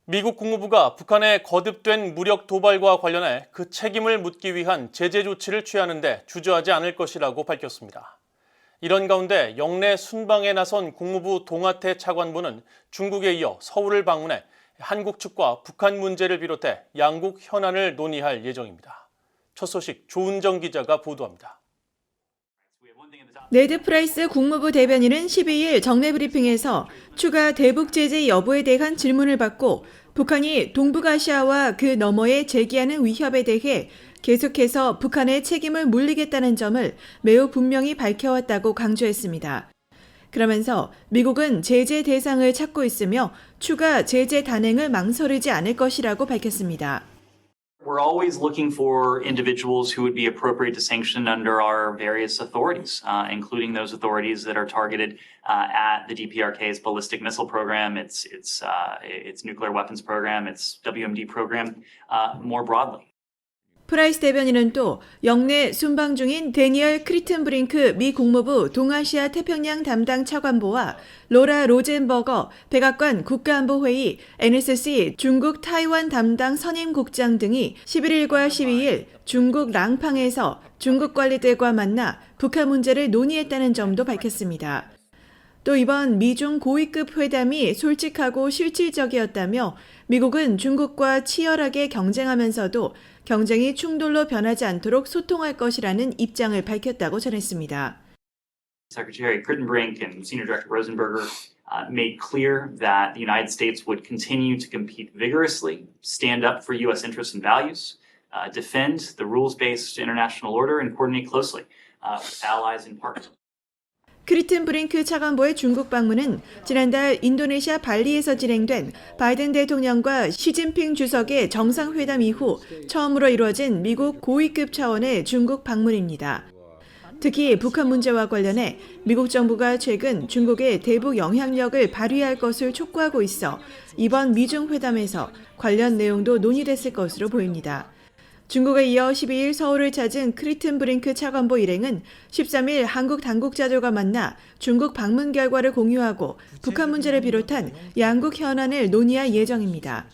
미국 국무부가 북한의 거듭된 무력 도발과 관련해 그 책임을 묻기 위한 제재 조치를 취하는데 주저하지 않을 것이라고 밝혔습니다. 이런 가운데 영내 순방에 나선 국무부 동아태 차관보는 중국에 이어 서울을 방문해 한국 측과 북한 문제를 비롯해 양국 현안을 논의할 예정입니다. 첫 소식 조은정 기자가 보도합니다. 네드 프라이스 국무부 대변인은 12일 정례 브리핑에서 추가 대북 제재 여부에 대한 질문을 받고 북한이 동북아시아와 그 너머에 제기하는 위협에 대해 계속해서 북한의 책임을 물리겠다는 점을 매우 분명히 밝혀왔다고 강조했습니다. 그러면서 미국은 제재 대상을 찾고 있으며 추가 제재 단행을 망설이지 않을 것이라고 밝혔습니다. We're always looking for individuals who would be appropriate to sanction under our various authorities, including those authorities that are targeted at the DPRK's ballistic missile program, its nuclear weapons program, its WMD program, more broadly. 프라이스 대변인은 또 영내 순방 중인 데니얼 크리튼브링크 미 국무부 동아시아 태평양 담당 차관보와 로라 로젠버거 백악관 국가안보회의 NSC 중국 타이완 담당 선임국장 등이 11일과 12일 중국 랑팡에서 중국 관리들과 만나 북한 문제를 논의했다는 점도 밝혔습니다. 또 이번 미중 고위급 회담이 솔직하고 실질적이었다며 미국은 중국과 치열하게 경쟁하면서도 경쟁이 충돌로 변하지 않도록 소통할 것이라는 입장을 밝혔다고 전했습니다. Secretary Kritenbrink and Senior Director Rosenberger made clear that the United States would continue to compete vigorously, stand up for U.S. interests and values, defend the rules-based international order, and coordinate closely with allies and partners. 크리튼브링크 차관보의 중국 방문은 지난달 인도네시아 발리에서 진행된 바이든 대통령과 시진핑 주석의 정상회담 이후 처음으로 이루어진 미국 고위급 차원의 중국 방문입니다. 특히 북한 문제와 관련해 미국 정부가 최근 중국의 대북 영향력을 발휘할 것을 촉구하고 있어 이번 미중 회담에서 관련 내용도 논의됐을 것으로 보입니다. 중국에 이어 12일 서울을 찾은 크리튼브링크 차관보 일행은 13일 한국 당국자들과 만나 중국 방문 결과를 공유하고 북한 문제를 비롯한 양국 현안을 논의할 예정입니다.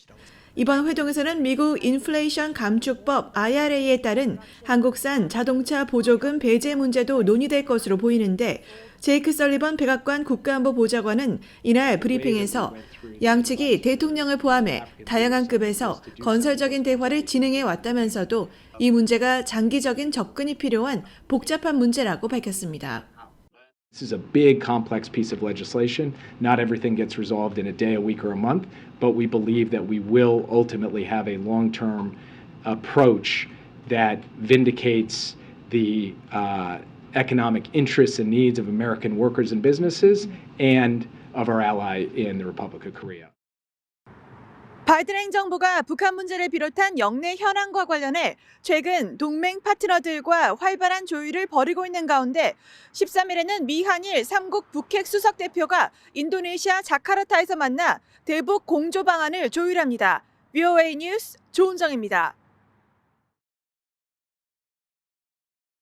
이번 회동에서는 미국 인플레이션 감축법 IRA에 따른 한국산 자동차 보조금 배제 문제도 논의될 것으로 보이는데 제이크 설리번 백악관 국가안보보좌관은 이날 브리핑에서 양측이 대통령을 포함해 다양한 급에서 건설적인 대화를 진행해 왔다면서도 이 문제가 장기적인 접근이 필요한 복잡한 문제라고 밝혔습니다. This is a big, complex piece of legislation. Not everything gets resolved in a day, a week, or a month, but we believe that we will ultimately have a long-term approach that vindicates the economic interests and needs of American workers and businesses and of our ally in the Republic of Korea. 바이든 행정부가 북한 문제를 비롯한 영내 현안과 관련해 최근 동맹 파트너들과 활발한 조율을 벌이고 있는 가운데 13일에는 미한일 3국 북핵 수석 대표가 인도네시아 자카르타에서 만나 대북 공조 방안을 조율합니다. VOA 뉴스 조은정입니다.